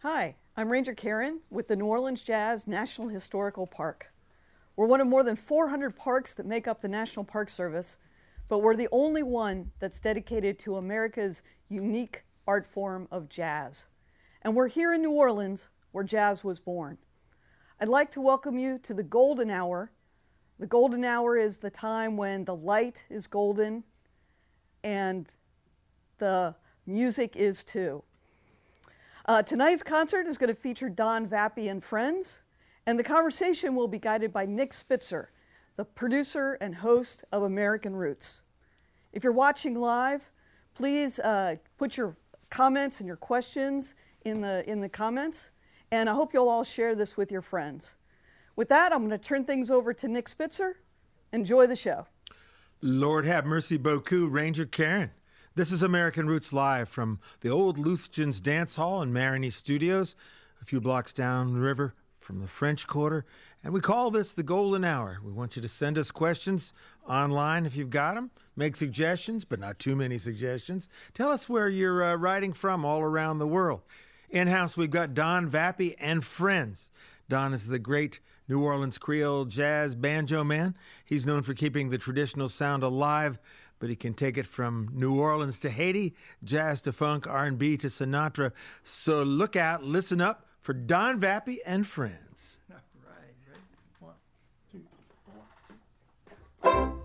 Hi, I'm Ranger Karen with the New Orleans Jazz National Historical Park. We're one of more than 400 parks that make up the National Park Service, but we're the only one that's dedicated to America's unique art form of jazz. And we're here in New Orleans, where jazz was born. I'd like to welcome you to the golden hour. The golden hour is the time when the light is golden and the music is too. Tonight's concert is going to feature Don Vappie and friends, and the conversation will be guided by Nick Spitzer, the producer and host of American Roots. If you're watching live, please put your comments and your questions in the comments, and I hope you'll all share this with your friends. With that, I'm going to turn things over to Nick Spitzer. Enjoy the show. Lord have mercy beaucoup, Ranger Karen. This is American Roots Live from the old Luthgens Dance Hall in Marigny Studios, a few blocks down the river from the French Quarter. And we call this the Golden Hour. We want you to send us questions online if you've got them. Make suggestions, but not too many suggestions. Tell us where you're writing from all around the world. In-house, we've got Don Vappie and friends. Don is the great New Orleans Creole jazz banjo man. He's known for keeping the traditional sound alive, but he can take it from New Orleans to Haiti, jazz to funk, R&B to Sinatra. So look out, listen up for Don Vappie and friends. All right, ready? 1, 2, 4.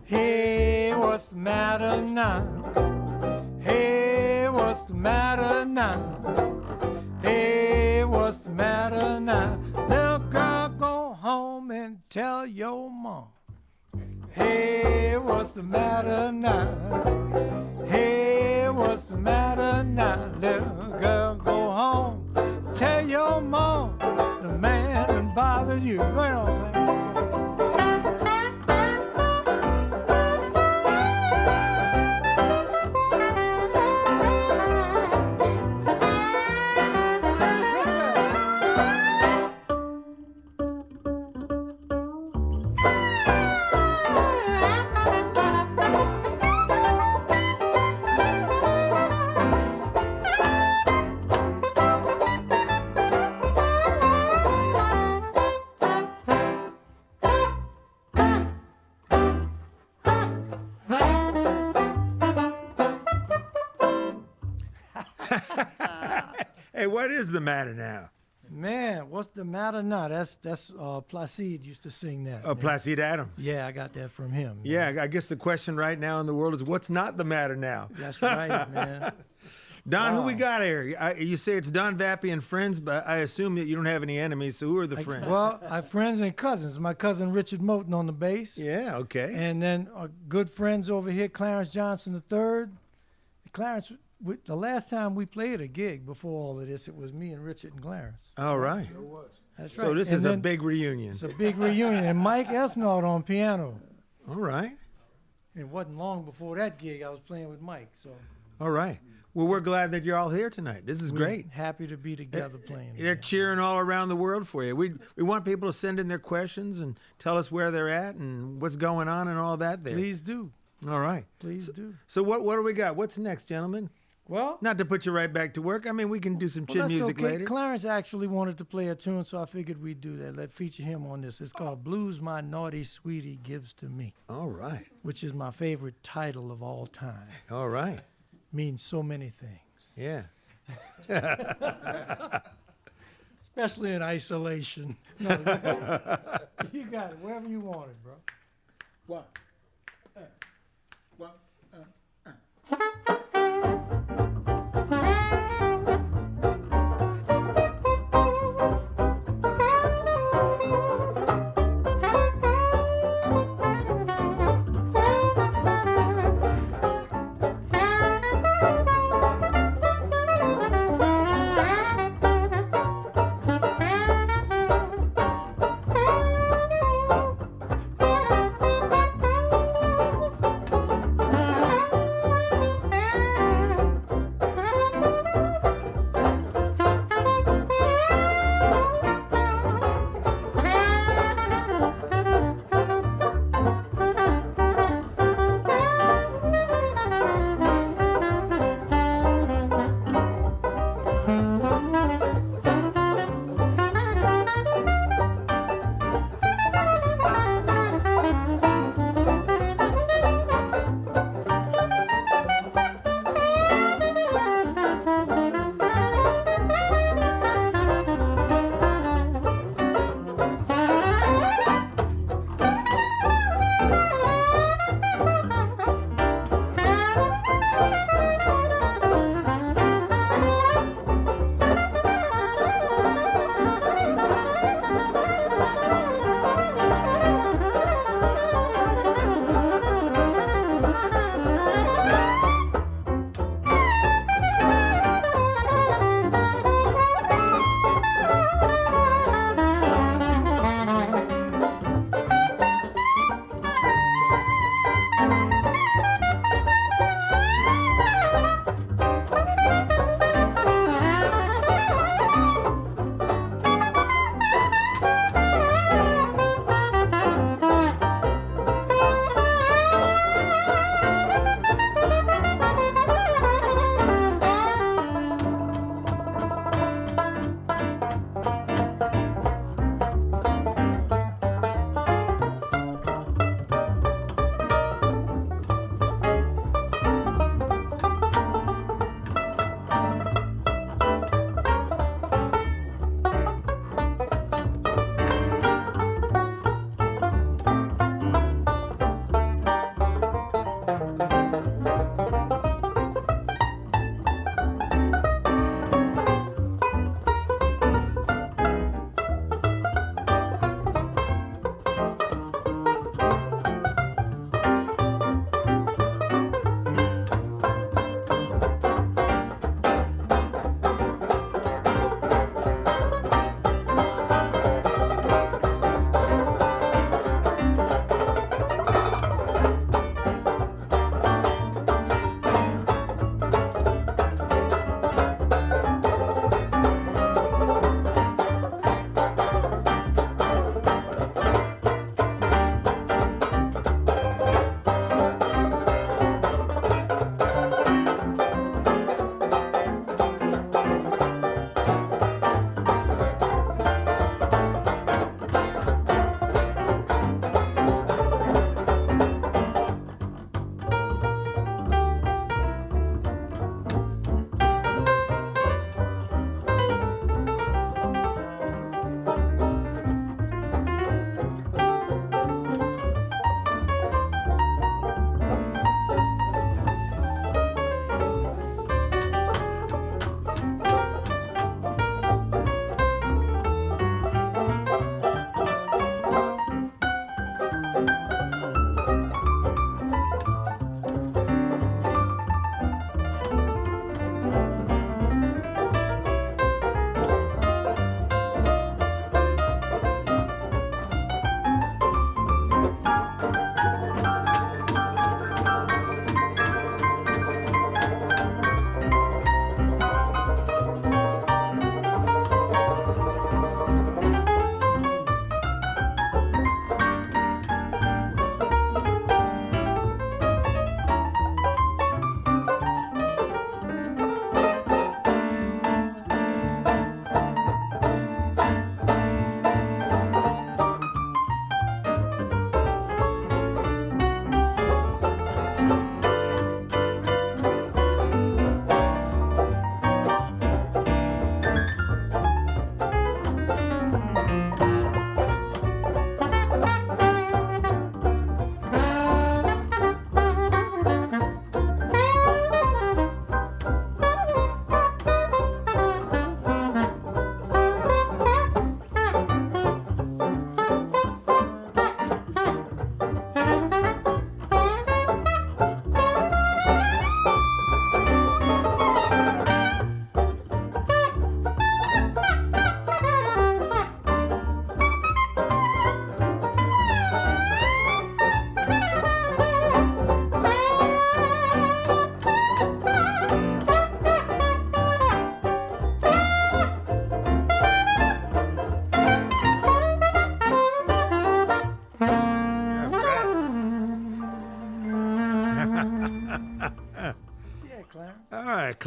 Hey, what's the matter now? Hey, what's the matter now? Hey, what's the matter now? Little girl, go home and tell your mom. Hey, what's the matter now? Hey, what's the matter now? Little girl, go home, tell your mom the man done bothered you. Go on, man. Hey, what is the matter now? Man, what's the matter now? That's Placide used to sing that. Oh, Placide Adams. Yeah, I got that from him. Yeah, I guess the question right now in the world is what's not the matter now? That's right, man. Don, who we Wow. got here? You say it's Don Vappie and friends, but I assume that you don't have any enemies, so who are the friends? Well, I have friends and cousins. My cousin Richard Moten on the bass. Yeah, okay. And then our good friends over here, Clarence Johnson III. Clarence, the last time we played a gig before all of this, it was me and Richard and Clarence. All right. That's right. So this And is a then big reunion. It's a big reunion. And Mike Esnaud on piano. All right. It wasn't long before that gig I was playing with Mike. So All right. Well, we're glad that you're all here tonight. This is we're great. happy to be together playing. They're again. cheering all around the world for you. We want people to send in their questions and tell us where they're at and what's going on and all that there. Please do. All right. Please do. So what do we got? What's next, gentlemen? Well, Not to put you right back to work. I mean, we can do some chin that's music okay. later. Clarence actually wanted to play a tune, so I figured we'd do that. Let's feature him on this. It's called Blues My Naughty Sweetie Gives to Me, All right. which is my favorite title of all time. All right. Means so many things, Yeah. especially in isolation. No, you got it wherever you want it, bro. One. One.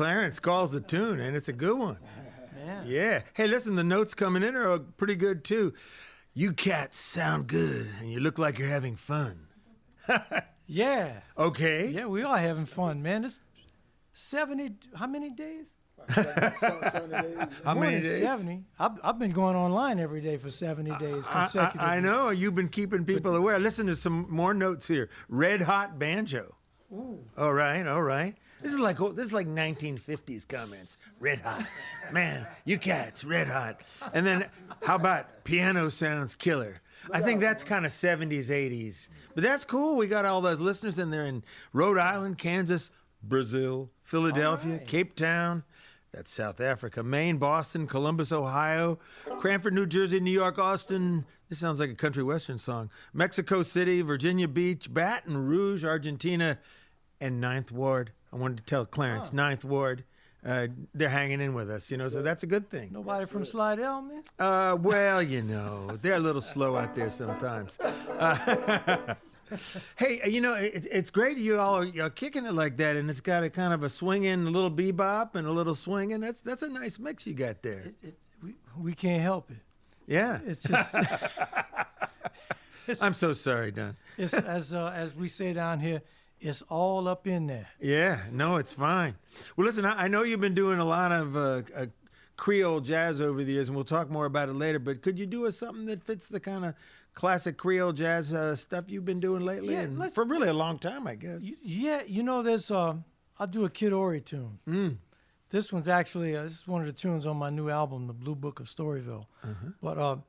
Clarence calls the tune, and it's a good one. Yeah. Yeah. Hey, listen, the notes coming in are pretty good, too. You cats sound good, and you look like you're having fun. Yeah. Okay. Yeah, we are having fun, man. It's 70, how many days? How More many than days? 70. I've been going online every day for 70 days consecutively. I know. You've been keeping people aware. Listen to some more notes here. Red hot banjo. Ooh. All right, all right. This is like 1950s comments. Red hot. Man, you cats, red hot. And then how about piano sounds killer? I think that's kind of 70s, 80s. But that's cool. We got all those listeners in there in Rhode Island, Kansas, Brazil, Philadelphia, right. Cape Town. That's South Africa, Maine, Boston, Columbus, Ohio, Cranford, New Jersey, New York, Austin. This sounds like a country western song. Mexico City, Virginia Beach, Baton Rouge, Argentina, and Ninth Ward. I wanted to tell Clarence, Ninth Ward, they're hanging in with us, so that's a good thing. Nobody from Slidell, man? Well, they're a little slow out there sometimes. Hey, it's great you all are kicking it like that, and it's got a kind of a swinging, a little bebop and a little swinging. That's a nice mix you got there. We can't help it. Yeah. It's just, I'm so sorry, Don. it's as we say down here, it's all up in there. Yeah, no, it's fine. Well, listen, I know you've been doing a lot of Creole jazz over the years, and we'll talk more about it later, but could you do us something that fits the kind of classic Creole jazz stuff you've been doing lately? Yeah, and for really a long time, I guess. Yeah, there's I'll do a Kid Ory tune. This one's actually this is one of the tunes on my new album, The Blue Book of Storyville. But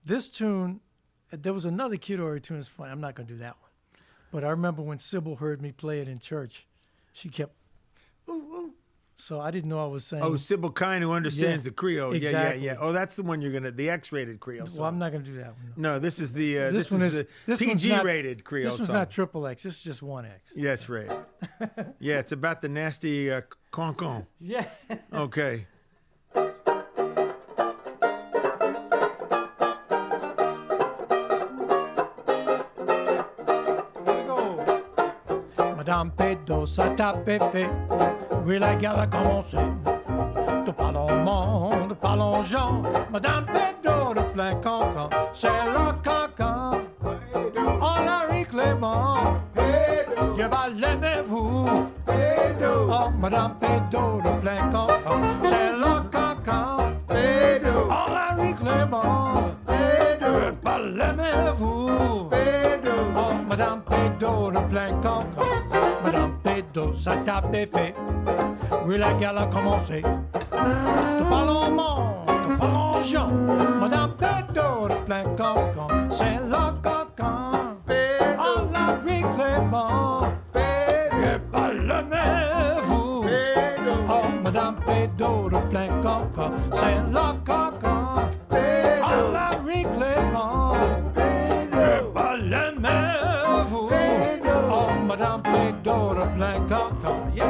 this tune, there was another Kid Ory tune. It's funny. I'm not gonna do that one. But I remember when Sybil heard me play it in church, she kept, ooh, ooh. So I didn't know I was saying. Oh, Sybil Kine, who understands the Creole. Exactly. Yeah. Oh, that's the one the X-rated Creole song. Well, I'm not going to do that one. No, this is the This one is the PG-rated Creole This one's song. not triple X. This is just 1X. Yes, right. Yeah, it's about the nasty concon. Yeah. Okay. Madame Pédo, ça t'a fait. Oui, la guerre a commencé. De parlons gens. Madame Pédo, de plein cancan. C'est le cancan. On la Clément. Je vais l'aimer, vous. Oh, Madame Pédo, de plein cancan. C'est le cancan. On la Clément. Je vais l'aimer, vous. Oh, Madame Pédo, de plein cancan. Madame Pédo, ça t'a fait. Oui, la guerre a commencé. Te parlons gens. Madame Pédo, de plein cancan. C'est le cancan. On la Clément. Je pas le même vous. Oh, Madame Pédo, de plein cancan. C'est le cancan. On la Clément. Je pas le même vous. Oh, Madame Pédo, de plein cancan. Yeah.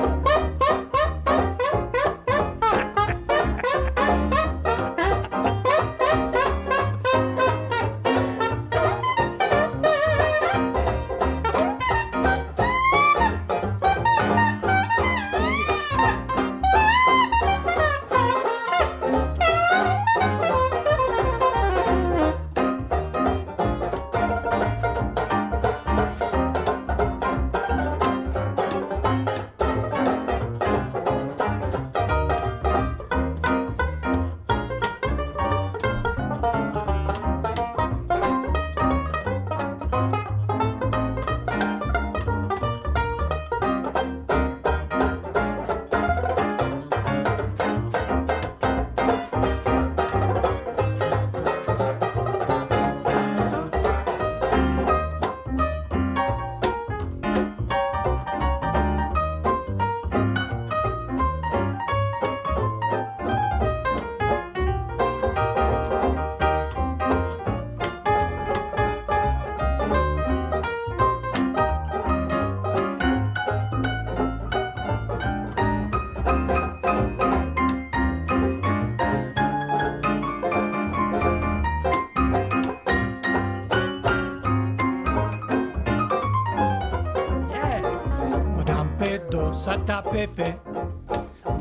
Ça t'a fait.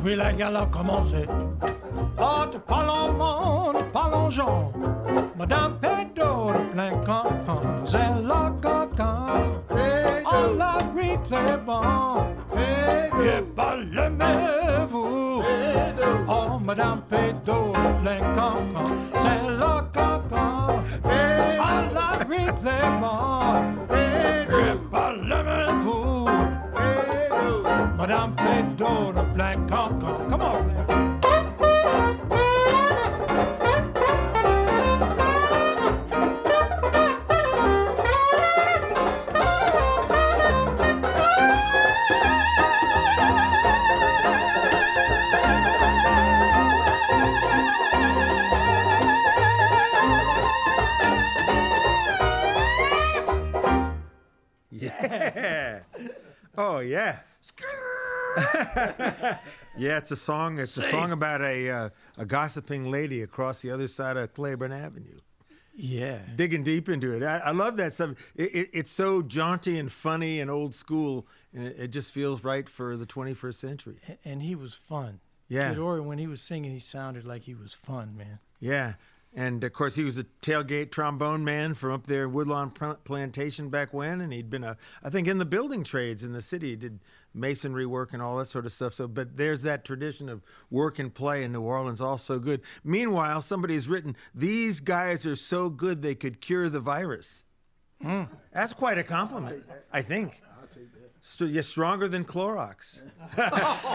puis la gale a commencé. Oh, de parlons de plongeon, Madame Pédo de plein camp, c'est la caca, on la replay bon, et pas l'aimez-vous. Oh, Madame Pédo de plein camp, c'est la caca, on la replay bon, et pas l'aimez-vous. Madame Pédo de plein camp, come on, man. Yeah. Oh yeah. Yeah, it's a song. It's a song about a gossiping lady across the other side of Claiborne Avenue. Yeah. Digging deep into it. I love that stuff. It's so jaunty and funny and old school, and it just feels right for the 21st century. And he was fun. Yeah. Kid Ory, when he was singing, he sounded like he was fun, man. Yeah. And, of course, he was a tailgate trombone man from up there in Woodlawn Plantation back when, and he'd been, I think, in the building trades in the city. He did masonry work and all that sort of stuff. So, but there's that tradition of work and play in New Orleans, all so good. Meanwhile, somebody's written, these guys are so good they could cure the virus. That's quite a compliment, I think. So you're stronger than Clorox.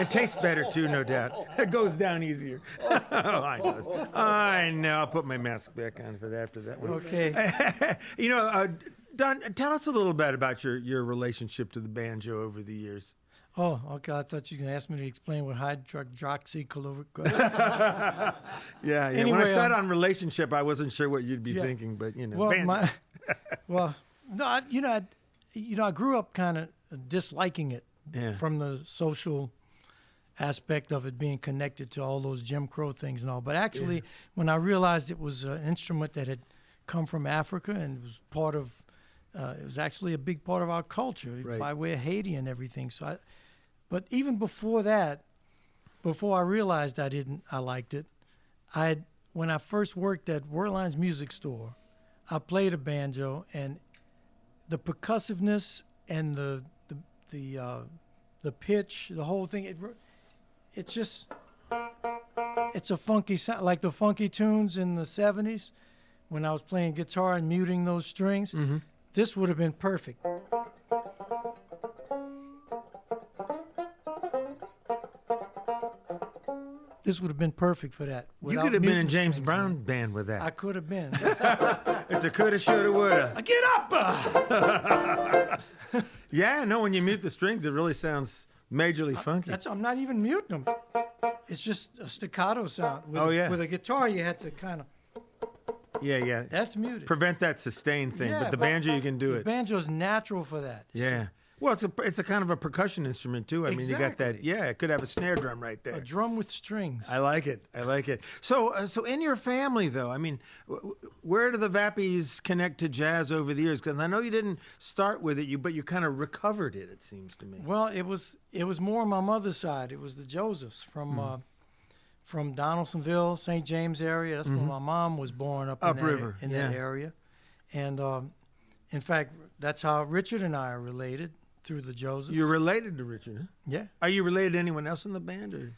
It tastes better, too, no doubt. It goes down easier. Oh, I know. I'll put my mask back on for that after that one. Okay. You know, Don, tell us a little bit about your relationship to the banjo over the years. Oh, okay. I thought you were going to ask me to explain what hydroxychloroquine. Yeah. Anyway, when I said on relationship, I wasn't sure what you'd be thinking, but, you know. Well, no, I grew up kind of disliking it from the social aspect of it being connected to all those Jim Crow things and all. But actually, when I realized it was an instrument that had come from Africa and it was part of, it was actually a big part of our culture by way of Haiti and everything. So, but even before that, before I realized I liked it, when I first worked at Werline's Music Store, I played a banjo, and the percussiveness and the pitch, the whole thing, it's a funky sound, like the funky tunes in the 70s when I was playing guitar and muting those strings. Mm-hmm. This would have been perfect. This would have been perfect for that. You could have been in James Brown band with that. I could have been. It's a coulda, shoulda, woulda. Get up! Yeah, no, when you mute the strings, it really sounds majorly funky. I'm not even muting them. It's just a staccato sound. With a guitar, you had to kind of. Yeah. That's muted. Prevent that sustain thing, but the banjo, you can do it. The banjo is natural for that. Yeah. Well, it's a kind of a percussion instrument, too. I mean, you got that. Yeah, it could have a snare drum right there. A drum with strings. I like it. So in your family, though, I mean, where do the Vappies connect to jazz over the years? Because I know you didn't start with it, but you kind of recovered it, it seems to me. Well, it was more on my mother's side. It was the Josephs from Donaldsonville, St. James area. That's where my mom was born upriver in that area. And, in fact, that's how Richard and I are related. Through the Josephs. You're related to Richard, huh? Yeah. Are you related to anyone else in the band? Or?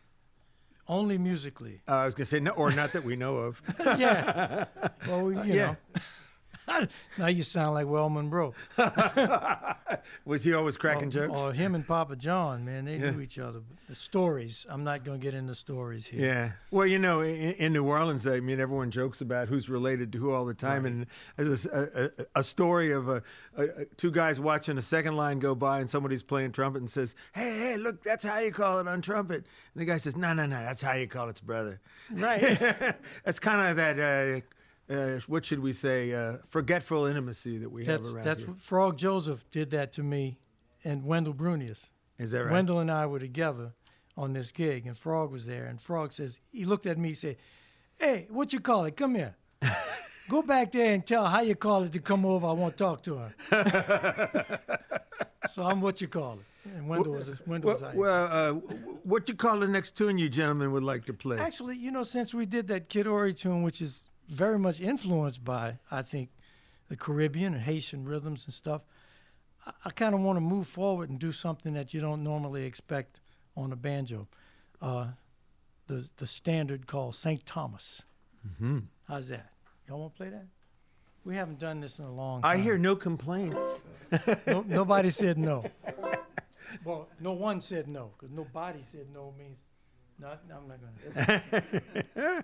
Only musically. I was going to say, no, or not that we know of. Yeah. Well, you know. Now you sound like Wellman Monroe. Was he always cracking jokes? Or him and Papa John, man, they knew each other. The stories, I'm not going to get into stories here. Yeah. Well, you know, in New Orleans, I mean, everyone jokes about who's related to who all the time. Right. And there's a story of two guys watching a second line go by, and somebody's playing trumpet and says, hey, look, that's how you call it on trumpet. And the guy says, no, that's how you call it, brother. Right. That's kind of that... what should we say? Forgetful intimacy that we have around That's here. what Frog Joseph did that to me, and Wendell Brunius. Is that right? Wendell and I were together on this gig, and Frog was there. And Frog says, he looked at me, he said, "Hey, what you call it? Come here. Go back there and tell how you call it to come over. I want to talk to her." So I'm what you call it. and Wendell's what you call the next tune you gentlemen would like to play? Actually, since we did that Kid Ory tune, which is very much influenced by, I think, the Caribbean and Haitian rhythms and stuff, I kind of want to move forward and do something that you don't normally expect on a banjo. The standard called St. Thomas. Mm-hmm. How's that? Y'all want to play that? We haven't done this in a long time. I hear no complaints. Nobody said no. Well, no one said no, because nobody said no means not. I'm not going to.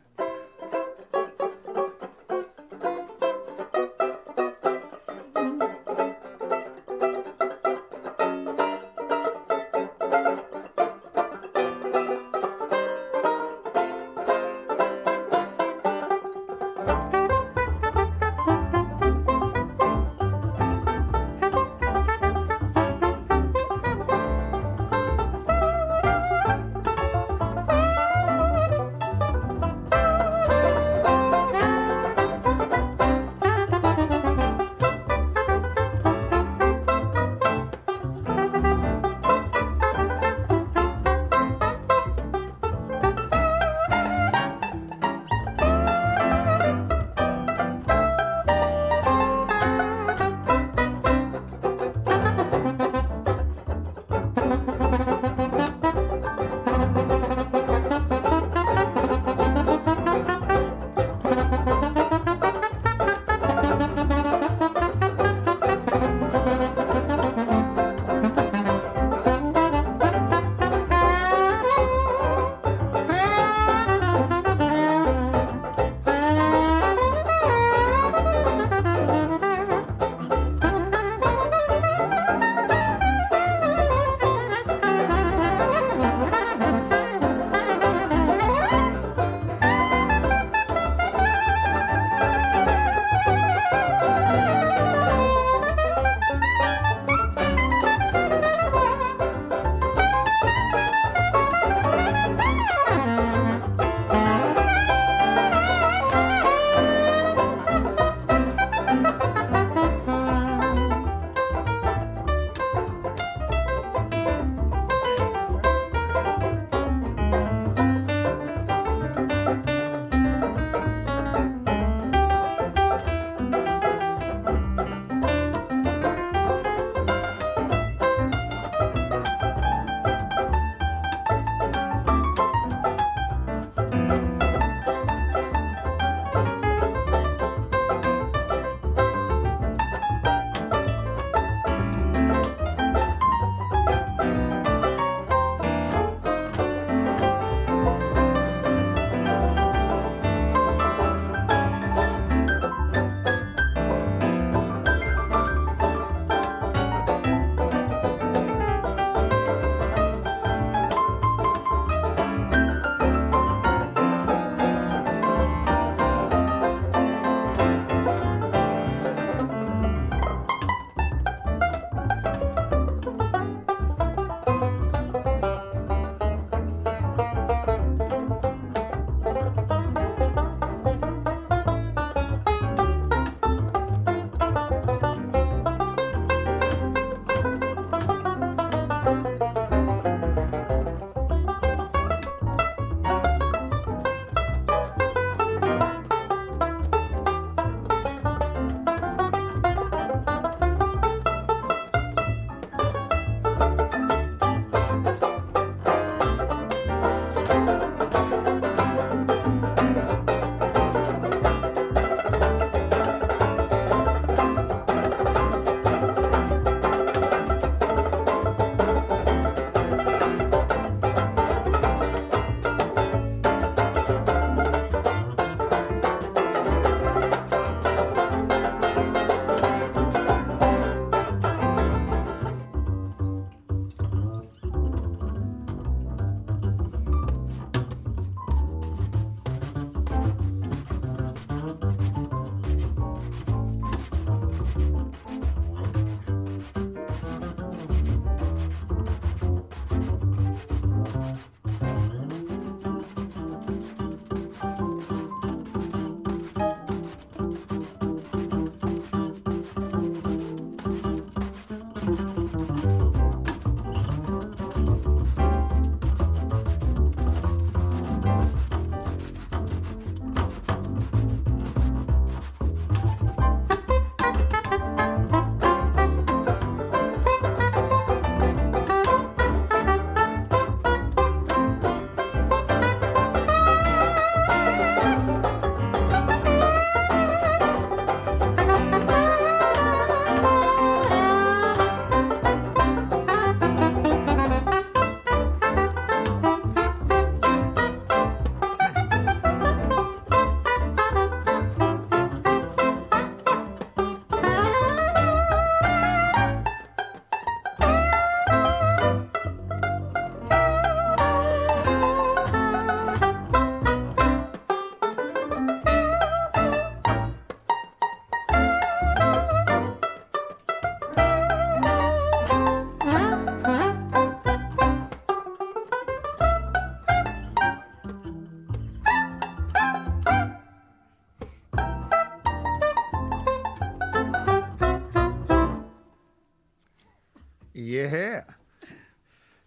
Yeah.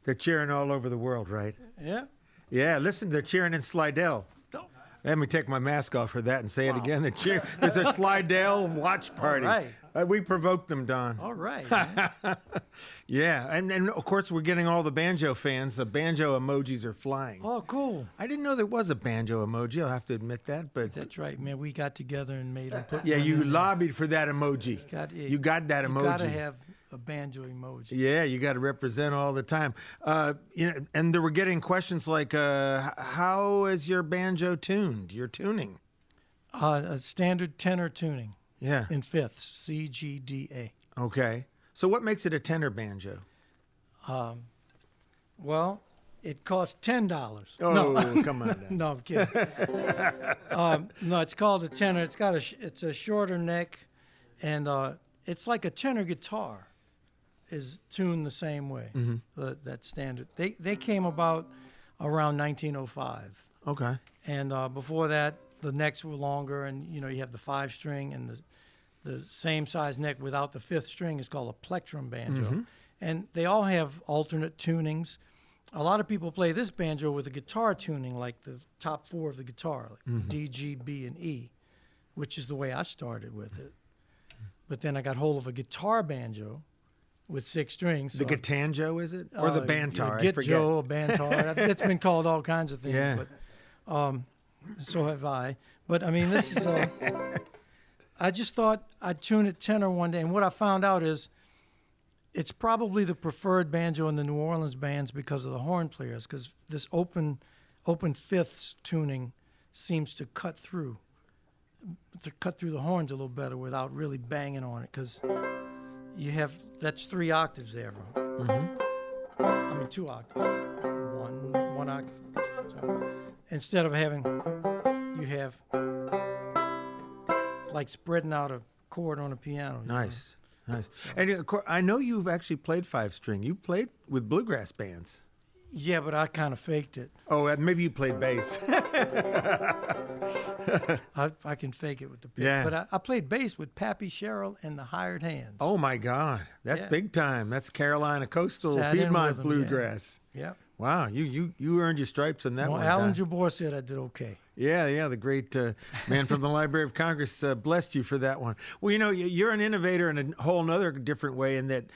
They're cheering all over the world, right? Yeah. Yeah, listen, they're cheering in Slidell. Oh, Let me take my mask off for that and say it again. They're cheering. There's a Slidell watch party. right. We provoked them, Don. all right. Man. Yeah, and of course we're getting all the banjo fans. The banjo emojis are flying. Oh, cool. I didn't know there was a banjo emoji. I'll have to admit that, but That's right, man. We got together and made them put yeah, one you in there. lobbied for that emoji. You got that emoji. You got to have a banjo emoji. Yeah, you got to represent all the time. And they were getting questions like, "How is your banjo tuned? Your tuning?" A standard tenor tuning Yeah. in fifths, C, G, D, A. Okay. So what makes it a tenor banjo? Well, it costs $10. Oh, No. come on. Now. No, I'm kidding. No, it's called a tenor. It's got it's a shorter neck, and it's like a tenor guitar is tuned the same way. That standard. They came about around 1905, Okay. and before that, the necks were longer, and you have the 5-string, and the same size neck without the 5th string is called a plectrum banjo, and they all have alternate tunings. A lot of people play this banjo with a guitar tuning, like the top 4 of the guitar, like D, G, B, and E, which is the way I started with it. But then I got hold of a guitar banjo with 6 strings. The Gatanjo, is it? Or the Bantar? I forget. Gitjo, a Bantar. It's been called all kinds of things, Yeah. but so have I. But I mean, this is. I just thought I'd tune it tenor one day, and what I found out is it's probably the preferred banjo in the New Orleans bands because of the horn players, because this open fifths tuning seems to cut through the horns a little better without really banging on it, because that's 3 octaves there. I mean 2 octaves, one octave. So instead of having, you have like spreading out a chord on a piano. Nice. Nice. And of course, I know you've actually played 5-string. You played with bluegrass bands. Yeah, but I kind of faked it. Oh, maybe you played bass. I can fake it with the pick. Yeah. But I played bass with Pappy Sherrill and the Hired Hands. Oh my God, that's Yeah. big time. That's Carolina coastal Sat in Piedmont with 'em, yeah. bluegrass. Yeah. Wow, you earned your stripes in that Well, one. Alan Don. Jabor said I did okay. Yeah, the great man from the Library of Congress blessed you for that one. Well, you're an innovator in a whole nother different way in that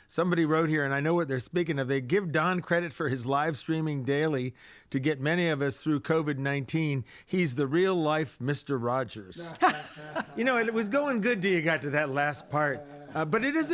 somebody wrote here, and I know what they're speaking of. They give Don credit for his live streaming daily to get many of us through COVID-19. He's the real life Mr. Rogers. It was going good till you got to that last part. But it is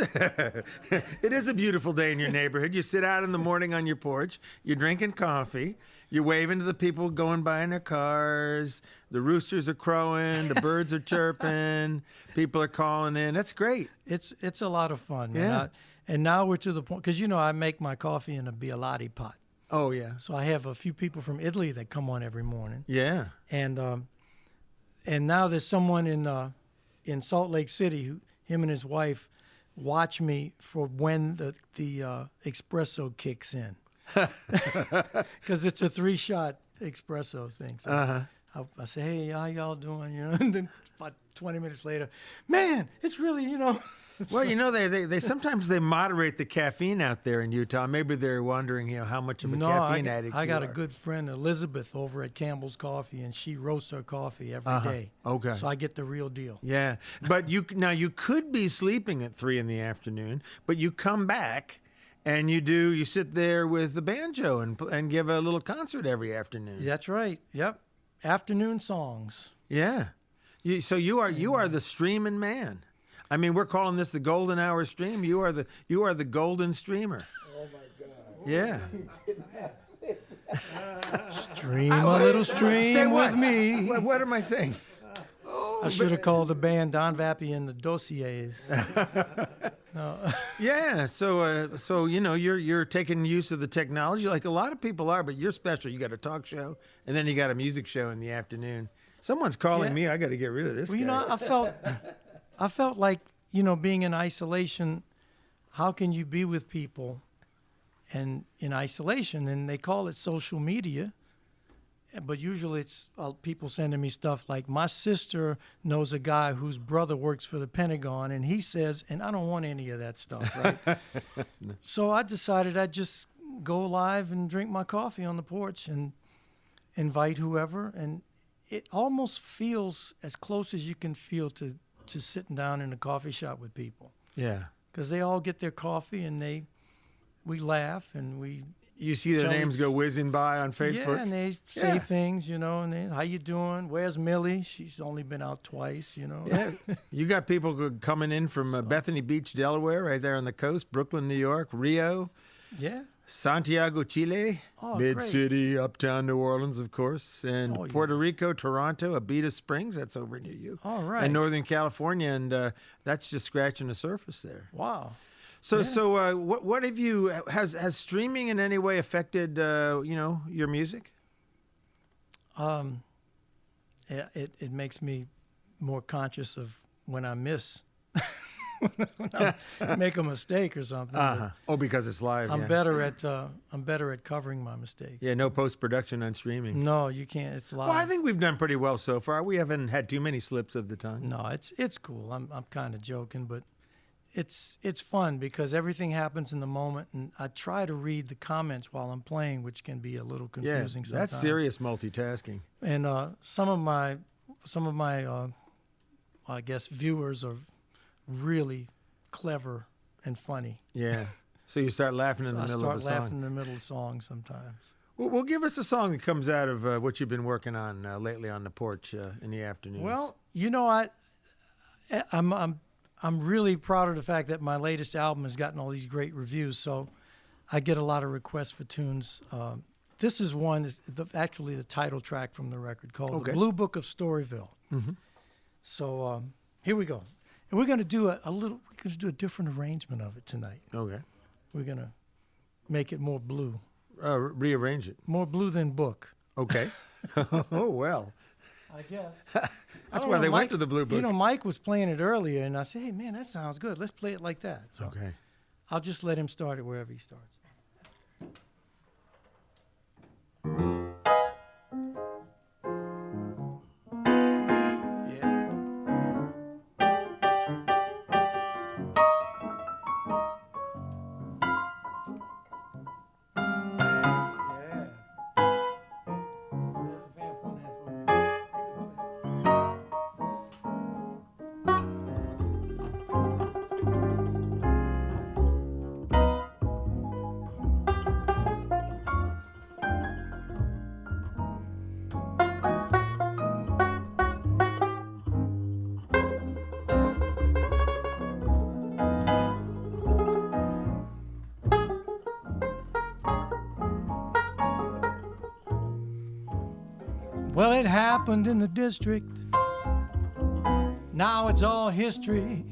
a beautiful day in your neighborhood. You sit out in the morning on your porch. You're drinking coffee. You're waving to the people going by in their cars. The roosters are crowing. The birds are chirping. People are calling in. That's great. It's a lot of fun. Man. Yeah. And now we're to the point, because I make my coffee in a bialotti pot. Oh, yeah. So I have a few people from Italy that come on every morning. Yeah. And now there's someone in Salt Lake City him and his wife watch me for when the espresso kicks in, because it's a 3-shot espresso thing. So I say, hey, how y'all doing? And then about 20 minutes later, man, it's really. Well, they sometimes they moderate the caffeine out there in Utah. Maybe they're wondering, how much of a caffeine addict I got you a are. good friend, Elizabeth, over at Campbell's Coffee, and she roasts her coffee every day. Okay. So I get the real deal. Yeah, but you could be sleeping at 3 p.m, but you come back and you sit there with the banjo and give a little concert every afternoon. That's right. Yep. Afternoon songs. Yeah. So you are the streaming man. I mean, we're calling this the golden hour stream. You are the golden streamer. Oh my God. Yeah. Stream a little stream Say with what? me. What am I saying? I should have called the band Don Vappie and the Dossiers. Yeah. So you're taking use of the technology like a lot of people are, but you're special. You got a talk show and then you got a music show in the afternoon. Someone's calling Yeah. me. I got to get rid of this Well, guy. I felt like, being in isolation, how can you be with people and in isolation? And they call it social media. but usually it's people sending me stuff like, my sister knows a guy whose brother works for the Pentagon, and he says, and I don't want any of that stuff, right? So I decided I'd just go live and drink my coffee on the porch and invite whoever, and it almost feels as close as you can feel to sitting down in a coffee shop with people. Yeah. Because they all get their coffee and we laugh and we... You see their names go whizzing by on Facebook? Yeah, and they say things, you know, and they, how you doing? Where's Millie? She's only been out twice, you know. Yeah. You got people coming in from Bethany Beach, Delaware, right there on the coast, Brooklyn, New York, Rio. Yeah. Santiago, Chile, Mid-City, uptown New Orleans, of course, and Puerto Rico, Toronto, Abita Springs, that's over near you. All right. And Northern California, and that's just scratching the surface there. Wow. So, what have you, has streaming in any way affected, your music? It makes me more conscious of when I miss, make a mistake or something. Oh, because it's live. I'm better at covering my mistakes. Yeah, no post-production on streaming. No, you can't. It's live. Well, I think we've done pretty well so far. We haven't had too many slips of the tongue. No, it's cool. I'm kind of joking, but it's fun because everything happens in the moment, and I try to read the comments while I'm playing, which can be a little confusing sometimes. That's serious multitasking. And some of my I guess viewers are really clever and funny. Yeah. So you start laughing in the middle of a song. I start laughing in the middle of songs sometimes. Well, give us a song that comes out of what you've been working on lately on the porch in the afternoons. Well, you know, I'm really proud of the fact that my latest album has gotten all these great reviews. So I get a lot of requests for tunes. This is one, actually the title track from the record called The Blue Book of Storyville. Mm-hmm. So here we go. And we're going to do a different arrangement of it tonight. Okay. We're going to make it more blue. Rearrange it. More blue than book. Okay. Oh, well. I guess. That's why they went to the Blue Book. You know, Mike was playing it earlier, and I said, hey, man, that sounds good. Let's play it like that. So okay. I'll just let him start it wherever he starts. Well, it happened in the district. Now it's all history.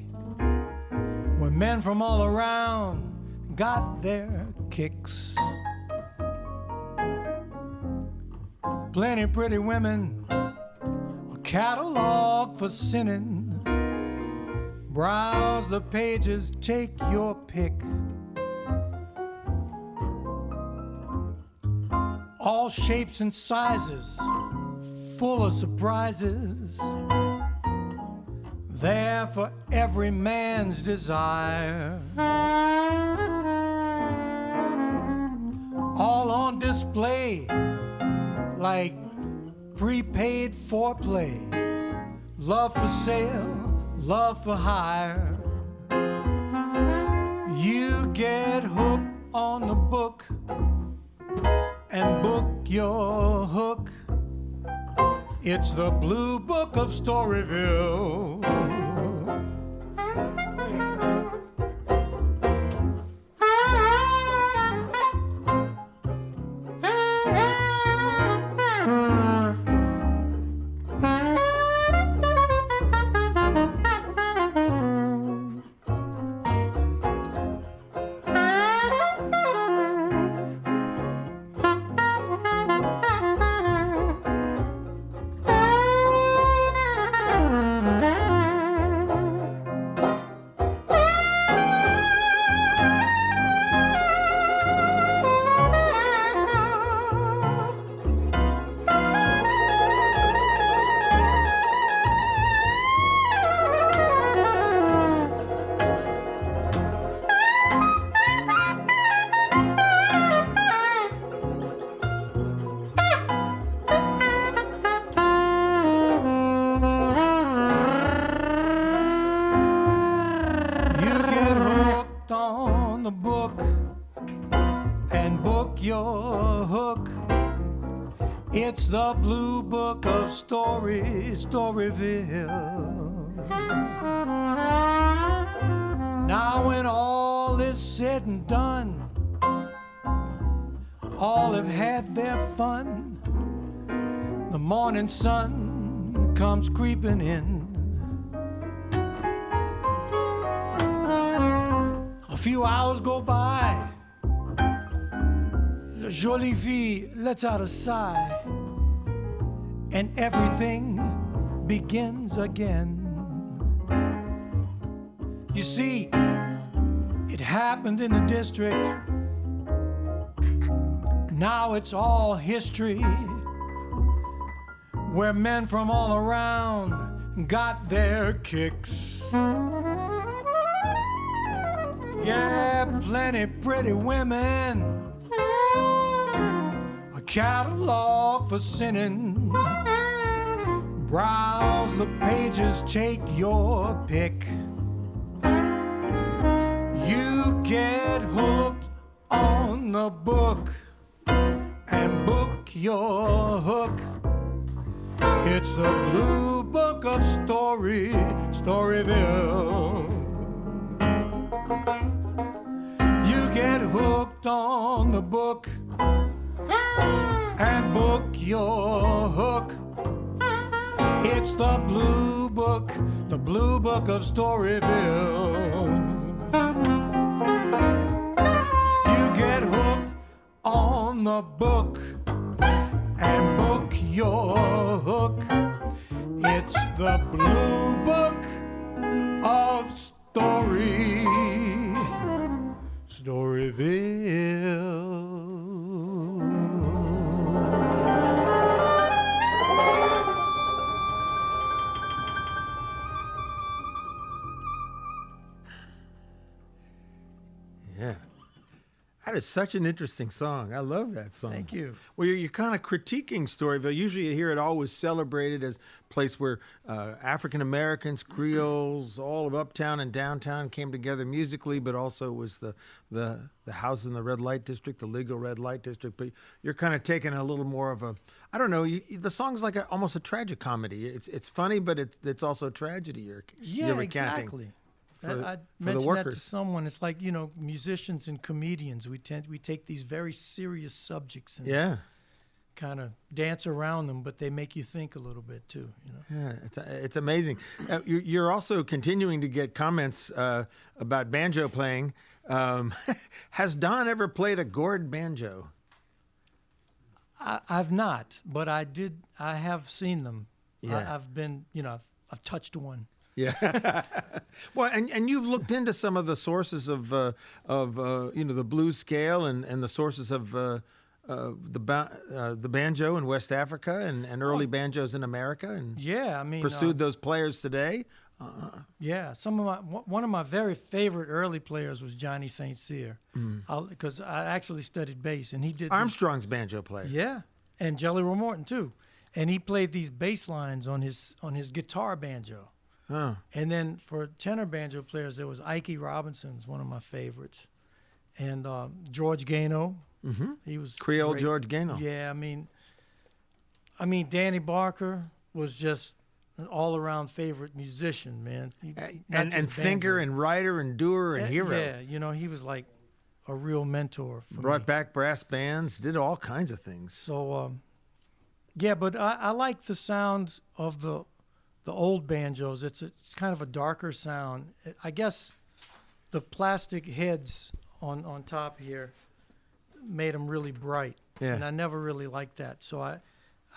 When men from all around got their kicks. Plenty pretty women, a catalog for sinning. Browse the pages, take your pick. All shapes and sizes, full of surprises, there for every man's desire. All on display, like prepaid foreplay, love for sale, love for hire. You get hooked on the book and book your hook. It's the Blue Book of Storyville. your hook. It's the blue book of stories, Storyville. Now when all is said and done, all have had their fun. The morning sun comes creeping in. A few hours go by. La jolie fille lets out a sigh, and everything begins again. You see, it happened in the district. Now it's all history, where men from all around got their kicks. Yeah, plenty pretty women, a catalog for sinning. Browse the pages, take your pick. You get hooked on the book and book your hook. It's the blue book of Storyville. You get hooked on the book and book your hook. It's the blue book of Storyville. You get hooked on the book and book your hook. It's the blue book of Storyville. Yeah. That is such an interesting song. I love that song. Thank you. Well, you're kind of critiquing Storyville. Usually you hear it always celebrated as a place where African Americans, Creoles, all of uptown and downtown came together musically, but also was the house in the red light district, the legal red light district. But you're kind of taking a little more of a, I don't know, the song's like almost a tragic comedy. It's funny, but it's also a tragedy you're recounting. Exactly. I mentioned that to someone. It's like, musicians and comedians. We take these very serious subjects and kind of dance around them, but they make you think a little bit too. Yeah, it's amazing. You're also continuing to get comments about banjo playing. Has Don ever played a gourd banjo? I've not, but I have seen them. Yeah. I've been, I've touched one. Yeah. Well, and you've looked into some of the sources of the blues scale and the sources of the banjo in West Africa and early banjos in America, and pursued those players today. Yeah, one of my very favorite early players was Johnny St. Cyr, because I actually studied bass, and he did Armstrong's banjo player. Yeah, and Jelly Roll Morton too, and he played these bass lines on his guitar banjo. Oh. And then for tenor banjo players, there was Ikey Robinson's one of my favorites, and George Gano. Mm-hmm. He was Creole great. George Gano. Yeah, I mean, Danny Barker was just an all-around favorite musician, man. And thinker and writer and doer and hero. Yeah, he was like a real mentor for me. Brought back brass bands, did all kinds of things. So, but I like the sound of the old banjos. It's kind of a darker sound. I guess the plastic heads on top here made them really bright. Yeah. And I never really liked that. So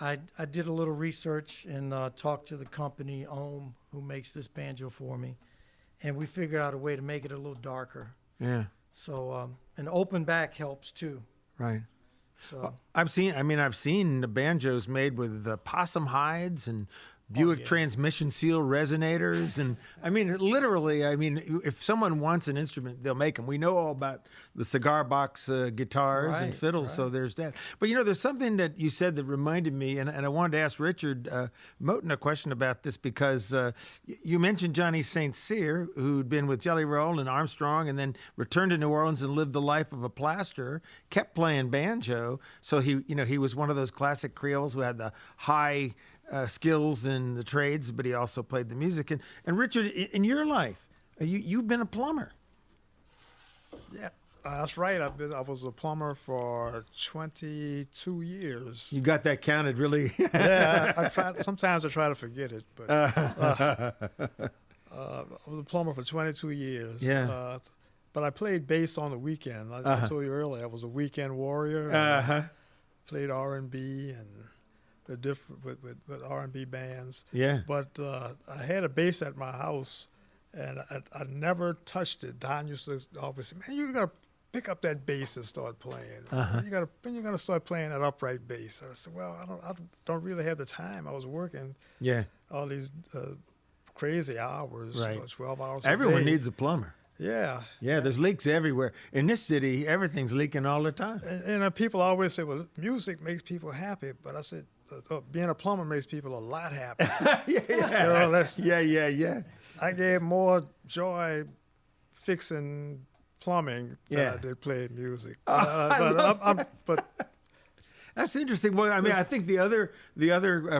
I did a little research and talked to the company Ohm, who makes this banjo for me, and we figured out a way to make it a little darker. Yeah. So an open back helps too. Right. So I've seen the banjos made with possum hides and Buick transmission seal resonators, and I mean, literally, I mean, if someone wants an instrument, they'll make them. We know all about the cigar box guitars and fiddles, so there's that. But there's something that you said that reminded me, and I wanted to ask Richard Moten a question about this, because you mentioned Johnny St. Cyr, who'd been with Jelly Roll and Armstrong, and then returned to New Orleans and lived the life of a plasterer, kept playing banjo. So he was one of those classic Creoles who had the high skills in the trades, but he also played the music. And Richard, in your life, you've been a plumber. Yeah, that's right. I was a plumber for 22 years. You got that counted, really? Yeah, sometimes I try to forget it, but I was a plumber for 22 years. Yeah. But I played bass on the weekend. I told you earlier, I was a weekend warrior. Played R&B and with R&B bands. Yeah. But I had a bass at my house, and I never touched it. Don used to always say, "Man, you gotta pick up that bass and start playing. You're gonna start playing that upright bass." And I said, "Well, I don't really have the time. I was working all these crazy hours, right. 12 hours. Everyone a day. needs a plumber. Yeah. Yeah, there's leaks everywhere. In this city, everything's leaking all the time. And people always say, "Well, music makes people happy," but I said, being a plumber makes people a lot happier. Yeah. I gave more joy fixing plumbing than I did playing music. But that's interesting. Well, I mean, I think the other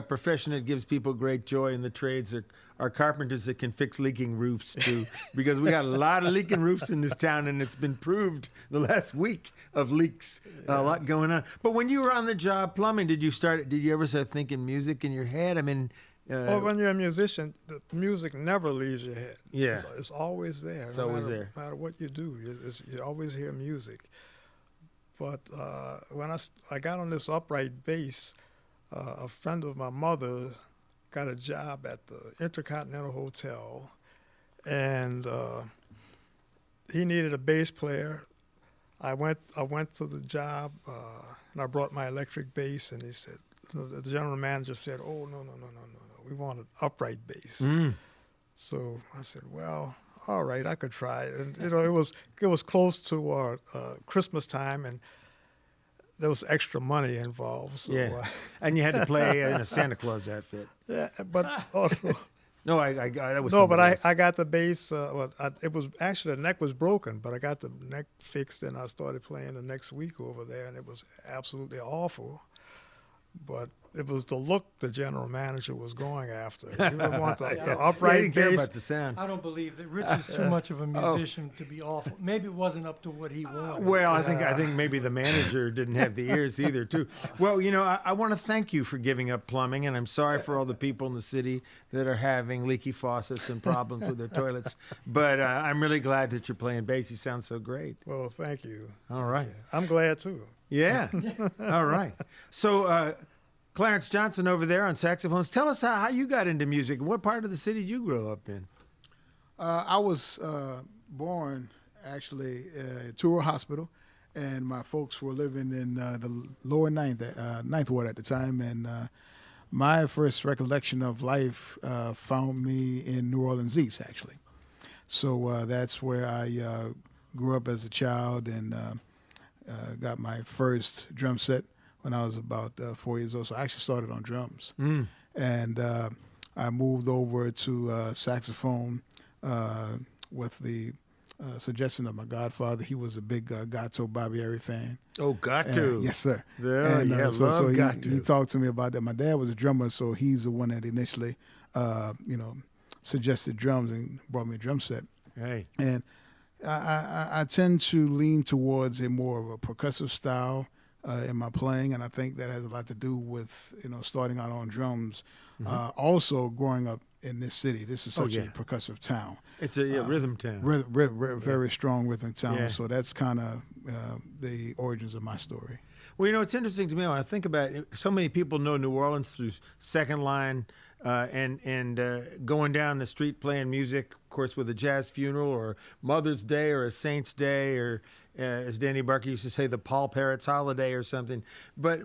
profession that gives people great joy in the trades are carpenters that can fix leaking roofs too, because we got a lot of leaking roofs in this town, and it's been proved the last week of leaks. A lot going on. But when you were on the job plumbing, did you ever start thinking music in your head? I mean, when you're a musician, the music never leaves your head. Yeah, it's always there. It's always there. No matter what you do, you always hear music. But when I got on this upright bass, a friend of my mother got a job at the Intercontinental Hotel, and he needed a bass player. I went to the job, and I brought my electric bass, and he said, the general manager said, "Oh, no, we want an upright bass." So I said, "Well, all right, I could try it." And it was close to Christmas time, and there was extra money involved. So, and you had to play in a Santa Claus outfit. Yeah, but no, that was no, but I got the bass. It was actually, the neck was broken, but I got the neck fixed, and I started playing the next week over there, and it was absolutely awful. But it was the look the general manager was going after. He didn't want the upright didn't care bass. about the sound. I don't believe that Rich is too much of a musician to be awful. Maybe it wasn't up to what he wanted. Well, I think maybe the manager didn't have the ears either, too. Well, I want to thank you for giving up plumbing, and I'm sorry for all the people in the city that are having leaky faucets and problems with their toilets. But I'm really glad that you're playing bass. You sound so great. Well, thank you. All right. Yeah. I'm glad too. Yeah. All right. So, Clarence Johnson over there on saxophones. Tell us how you got into music. What part of the city did you grow up in? I was born actually at Touro Hospital, and my folks were living in the lower Ninth Ward at the time. And my first recollection of life found me in New Orleans East, actually. So that's where I grew up as a child, and got my first drum set when I was about 4 years old. So I actually started on drums. And I moved over to saxophone with the suggestion of my godfather. He was a big Gato Barbieri fan. Oh, Gato. Yes, sir. Yeah, so Gato. he talked to me about that. My dad was a drummer, so he's the one that initially, suggested drums and brought me a drum set. Right. And I tend to lean towards a more of a percussive style in my playing, and I think that has a lot to do with starting out on drums. Also, growing up in this city, this is such a percussive town. It's a rhythm town. Very strong rhythm town. Yeah. So that's kind of the origins of my story. Well, it's interesting to me when I think about it. So many people know New Orleans through Second Line and going down the street playing music, of course, with a jazz funeral or Mother's Day or a Saint's Day or, as Danny Barker used to say, the Paul Parrots holiday or something. But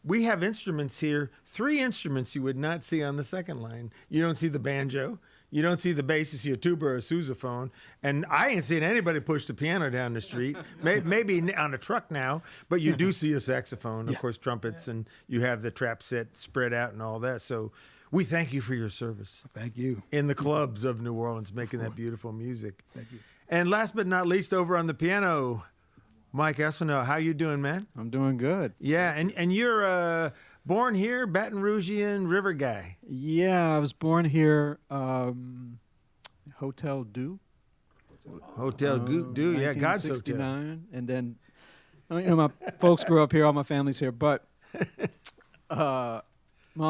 we have instruments here, 3 instruments you would not see on the second line. You don't see the banjo. You don't see the bass. You see a tuba or a sousaphone. And I ain't seen anybody push the piano down the street, maybe on a truck now, but you do see a saxophone, of course, trumpets, and you have the trap set spread out and all that. So we thank you for your service. Thank you. In the clubs of New Orleans, making that beautiful music. Thank you. And last but not least, over on the piano, Mike Espino. How you doing, man? I'm doing good. Yeah, and you're born here, Baton Rougean river guy. Yeah, I was born here, Hotel Du. Hotel Du, yeah, God's Hotel. 1969, and then, my folks grew up here, all my family's here, but mom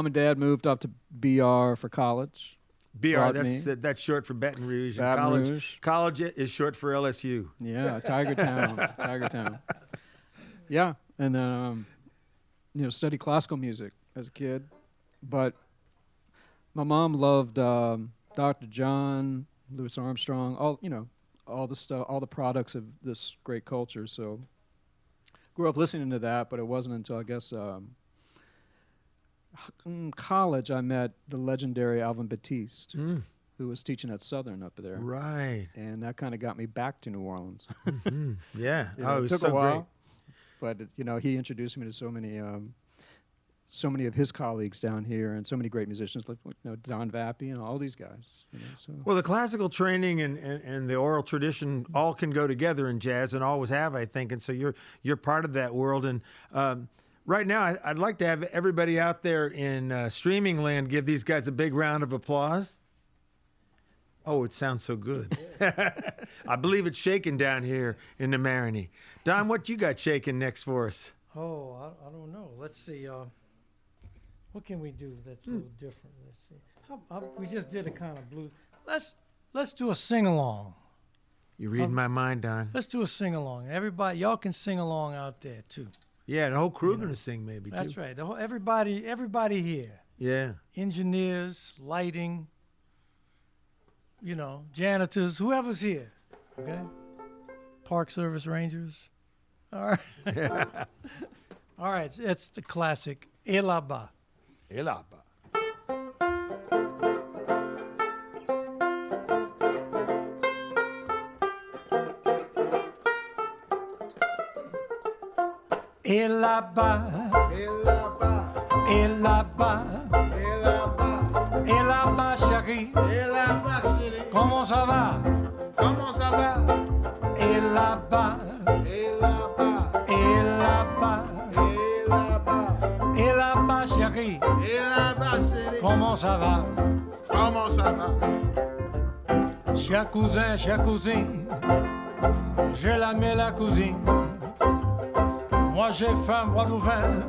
and dad moved up to BR for college. BR, that's short for Baton Rouge. And Baton college, Rouge. college is short for LSU. Yeah, Tiger Town, Tiger Town. Yeah, and then, studied classical music as a kid, but my mom loved Dr. John, Louis Armstrong, all the stuff, all the products of this great culture. So grew up listening to that, but it wasn't until, I guess, in college I met the legendary Alvin Batiste, who was teaching at Southern up there. Right. And that kind of got me back to New Orleans. Yeah. It It was took so a while, great. but he introduced me to so many of his colleagues down here, and so many great musicians, like Don Vappie and all these guys. So. Well, the classical training and the oral tradition all can go together in jazz, and always have, I think. And so you're part of that world. And right now, I'd like to have everybody out there in streaming land give these guys a big round of applause. Oh, it sounds so good. I believe it's shaking down here in the Marigny. Don, what you got shaking next for us? Oh, I don't know. Let's see. What can we do that's a little different? Let's see. We just did a kind of blues. Let's do a sing along. You're reading my mind, Don. Let's do a sing along. Everybody, y'all can sing along out there too. Yeah, the whole crew gonna sing maybe too. That's right. Everybody here. Yeah. Engineers, lighting. Janitors, whoever's here. Okay. Park Service Rangers. All right. All right. It's the classic Et là-bas. Et là-bas. Et là-bas, Et là-bas, et là-bas, et là-bas, et là-bas, chérie, et là-bas, chérie. comment ça va? Comment ça va? Et là-bas, Et là-bas, et là-bas, et là-bas, et là-bas, chérie, et là-bas, chérie. comment ça va? Comment ça va? Cher cousin, je la mets la cousine. Moi j'ai faim, bois du vin,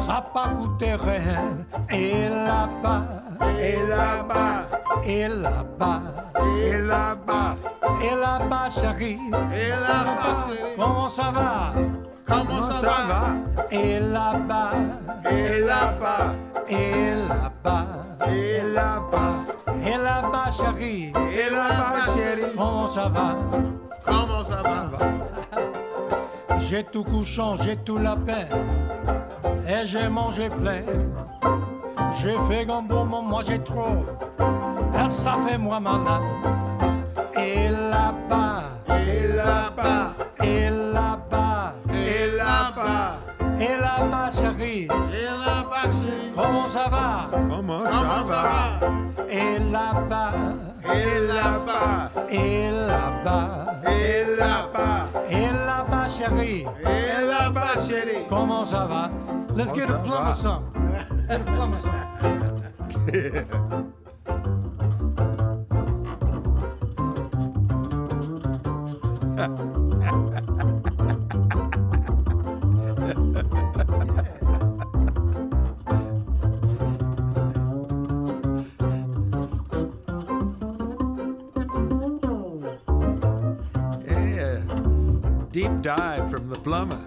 ça pas coûté rien. Et là-bas, Et là-bas, et là-bas, et là-bas, et là-bas, chérie, et là-bas, chérie. comment ça va? Comment ça va? Et là-bas, Et là-bas, et là-bas, et là-bas, et là-bas, chérie, et là-bas, chérie. comment ça va? Comment ça va? J'ai tout couchant, j'ai tout lapin, et j'ai mangé plein. J'ai fait un bon moment, moi j'ai trop, et ça fait moi malade. Et là-bas, Et là-bas, et là-bas, et là-bas, et là-bas, chérie, et là-bas, chérie. comment ça va? Comment Comment ça va? Et là-bas, Et là-bas, et là-bas, et là-bas, et là-bas, chérie, et là-bas, chérie. comment ça va? Let's get a ça plumber va? some. Get a plumber some. Yeah. Deep dive from the plumber.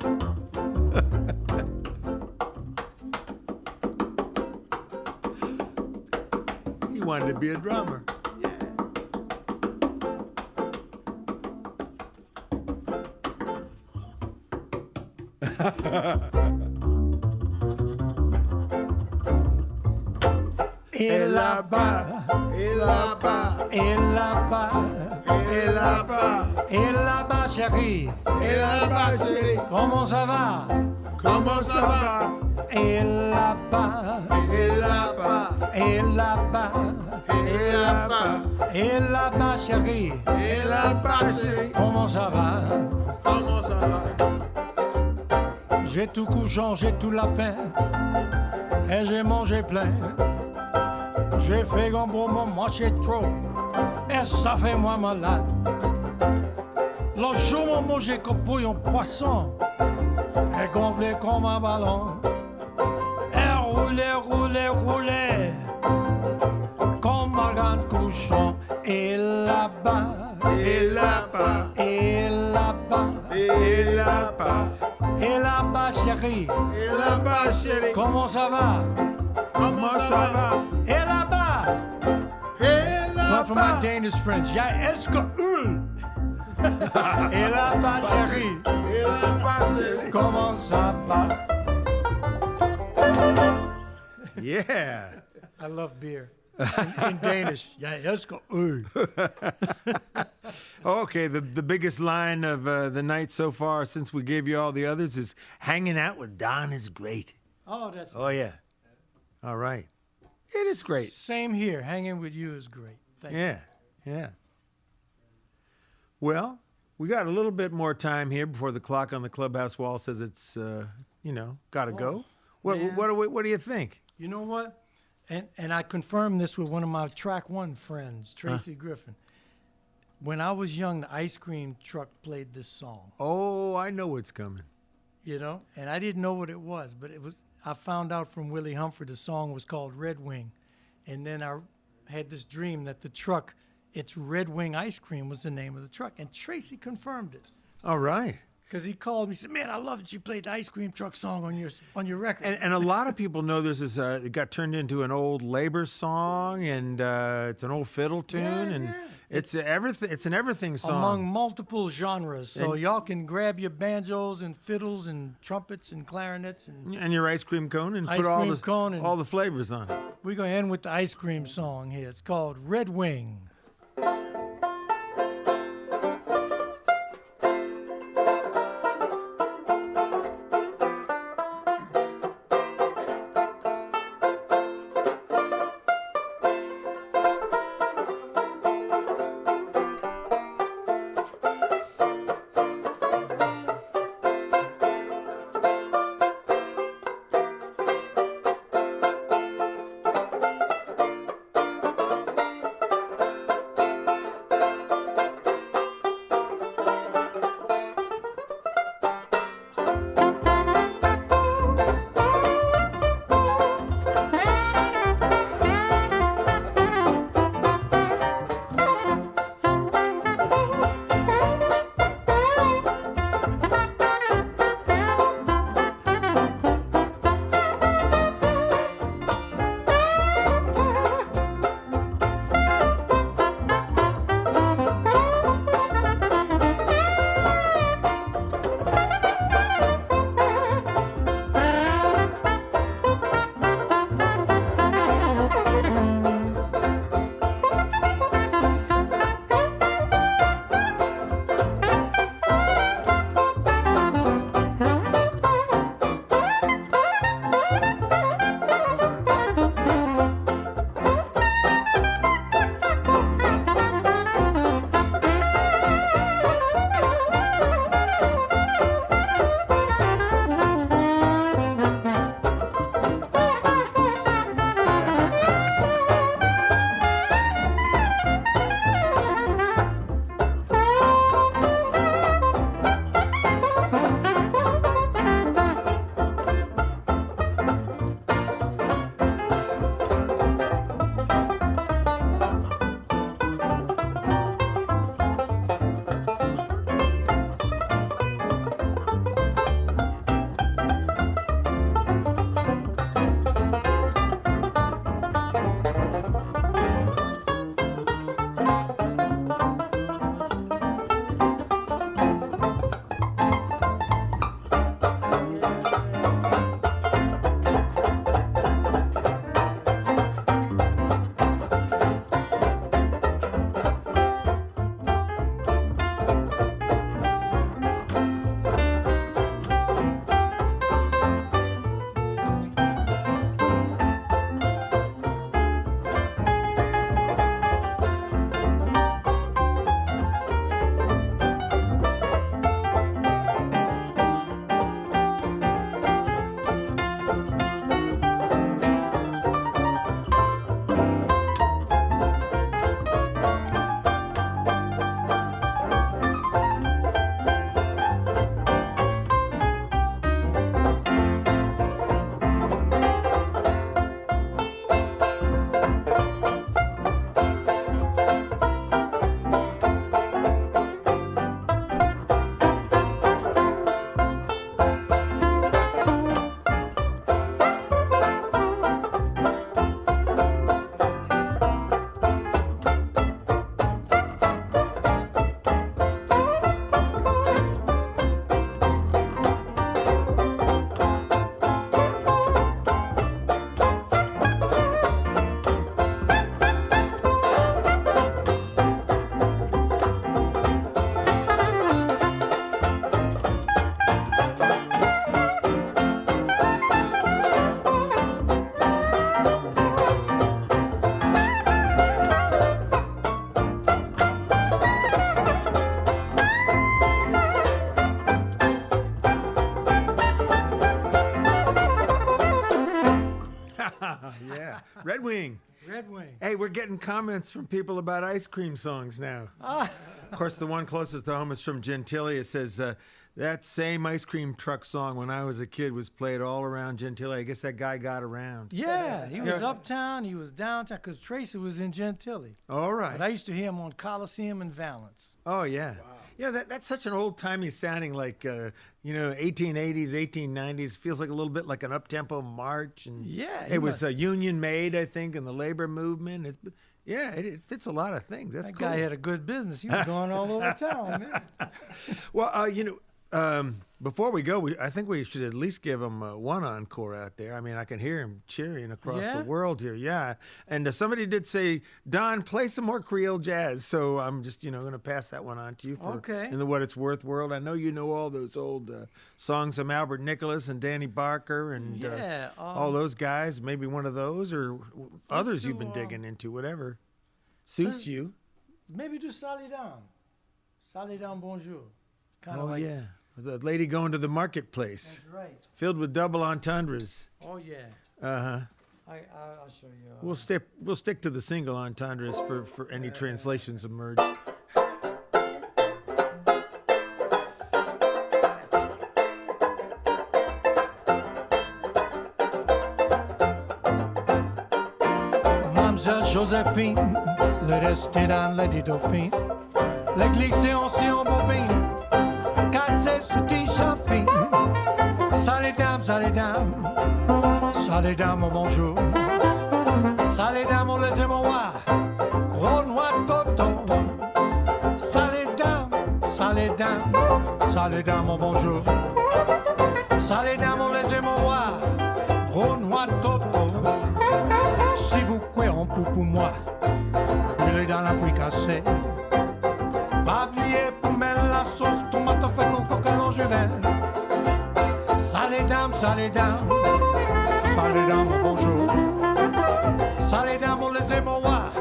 He wanted to be a drummer. Et là-bas, Et là-bas, et là-bas, et là-bas, et là-bas, chérie. et là-bas, chérie. Comment ça va? Comment ça va? Et là-bas, Et là-bas, et là-bas, et là-bas, et là-bas, chérie. et là-bas, chérie. Comment ça va? Comment ça va? J'ai tout couchant, j'ai tout lapin, et j'ai mangé plein. J'ai fait un bon moment, mangé trop, et ça fait moi malade. L'autre jour, mon mangé comme bouillon poisson, et gonflé comme un ballon. Et roulé, roulé, roulé, comme un grand cochon. Et là-bas, Et là-bas, et là-bas, et là-bas, et là-bas, chérie. et là-bas, chérie. Comment ça va? Comment ça va? Et là-bas, Et well, for my là-bas, Danish friends, jij elsker øl. Et là-bas, chérie, et là-bas, chérie. comment ça va? Yeah. I love beer. In Danish, jij elsker øl. Okay, the biggest line of the night so far, since we gave you all the others, is hanging out with Don is great. Oh, that's Oh, yeah. All right. It is great. same here. Hanging with you is great. Thank you. Yeah, yeah. Well, we got a little bit more time here before the clock on the clubhouse wall says it's, got to go. man. What do you think? You know what? And I confirmed this with one of my track one friends, Tracy Griffin. When I was young, the ice cream truck played this song, Oh, I know what's coming. you know, and I didn't know what it was, but I found out from Willie Humphrey the song was called Red Wing. And then I had this dream that the truck, it's Red Wing Ice Cream was the name of the truck. And Tracy confirmed it. All right. Because he called me, he said, "Man, I love that you played the ice cream truck song on your record." And a lot of people know this is it got turned into an old labor song, and it's an old fiddle tune, and it's everything. It's an everything song. Among multiple genres. So And- y'all can grab your banjos and fiddles and trumpets and clarinets. And your ice cream cone, and Ice put all cream the cone and- all the flavors on it. we're going to end with the ice cream song here. It's called Red Wing. we're getting comments from people about ice cream songs now. Of course, the one closest to home is from Gentilly. It says, that same ice cream truck song when I was a kid was played all around Gentilly. I guess that guy got around. Yeah, he was uptown, he was downtown, because Tracy was in Gentilly. All right. But I used to hear him on Coliseum and Valence. Oh, yeah. Wow. Yeah, that's such an old-timey sounding, like, 1880s, 1890s. Feels like a little bit like an up-tempo march. And yeah. It was union-made, I think, in the labor movement. It fits a lot of things. That's cool. That guy had a good business. He was going all over town, man. Well, before we go, I think we should at least give him one encore out there. I mean, I can hear him cheering across the world here. Yeah. And somebody did say, Don, play some more Creole jazz. So I'm just, going to pass that one on to you for in the What It's Worth world. I know you know all those old songs from Albert Nicholas and Danny Barker and all those guys. Maybe one of those or others you've been digging into, whatever suits you. Maybe do Salidam. Salidam, bonjour. Kind of like, yeah. The lady going to the marketplace. That's right. Filled with double entendres. Oh, yeah. Uh-huh. I'll show you. We'll stick to the single entendres for any translations emerge. Mademoiselle Joséphine, le resté dans Lady Dauphine, les glissés en sillon bobine. Cassé sous t-shirt fin. Salidam, salidam. Salidam, oh bonjour. Salidam, on les aime au roi. Renoir toto. Salidam, salidam. Salidam, oh bonjour. Salidam, on les aime au roi. Renoir toto. Si vous couez en pou pour moi, il est dans la fricassée. Pas oublier pour mettre la sauce tomate fait coco que l'on je vais. Salidam, salidam, salidam, bonjour. Salidam, on les aime au roi.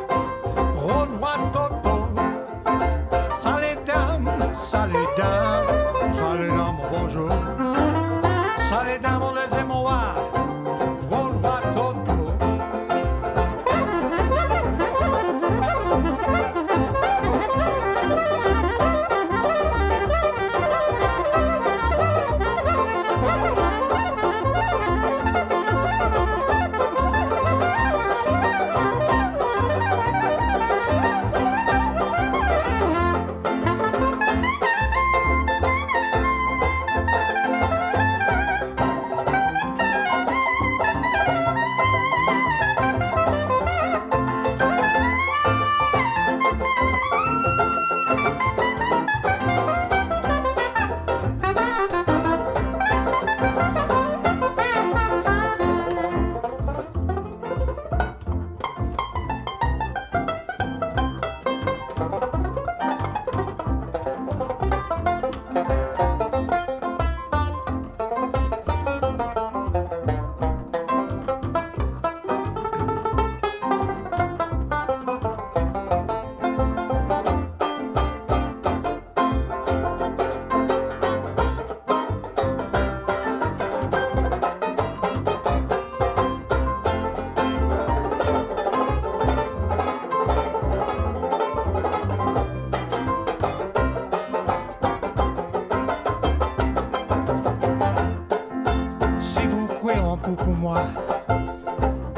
Renoir toto. Salidam, salidam, salidam, bonjour. Salidam, on les aime au roi. Renoir toto. Pour moi,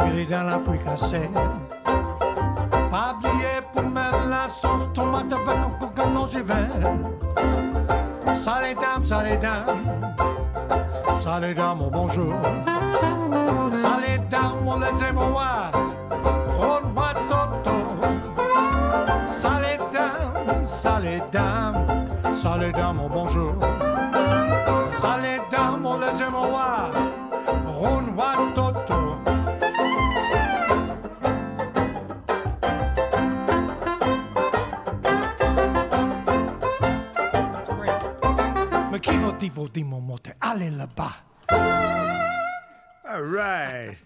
il est dans la fricassée. Pas oublier pour mettre la sauce tomate avec coco que l'on je vais. Salidam, salidam, salidam, oh bonjour. Salidam, on les aime au roi. Renoir toto. Salidam, salidam, salidam, oh bonjour. Salidam, on les aime au roi. Renoir toto. Mais qui va dire mon mot? Allez là-bas. All right.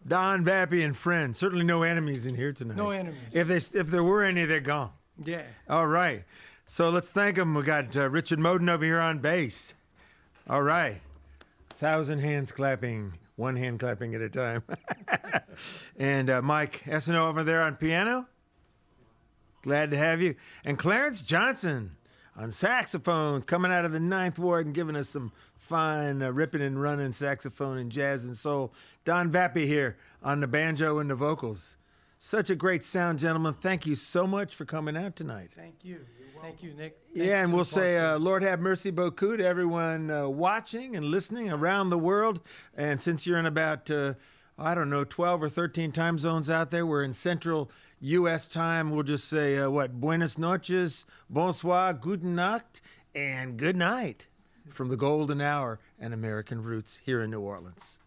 Don, Vappie, and friends. Certainly no enemies in here tonight. No enemies. If there were any, they're gone. Yeah. All right. So let's thank them. We got Richard Moden over here on bass. All right. 1,000 hands clapping, one hand clapping at a time. And Mike Esseno over there on piano. Glad to have you. And Clarence Johnson on saxophone, coming out of the Ninth Ward and giving us some fine ripping and running saxophone and jazz and soul. Don Vappie here on the banjo and the vocals. Such a great sound, gentlemen. Thank you so much for coming out tonight. Thank you. Thank you, Nick. Yeah, and we'll say, Lord have mercy beaucoup to everyone watching and listening around the world. And since you're in about, 12 or 13 time zones out there, we're in Central U.S. time. We'll just say, Buenas noches, bonsoir, guten Nacht, and good night from the Golden Hour and American Roots here in New Orleans.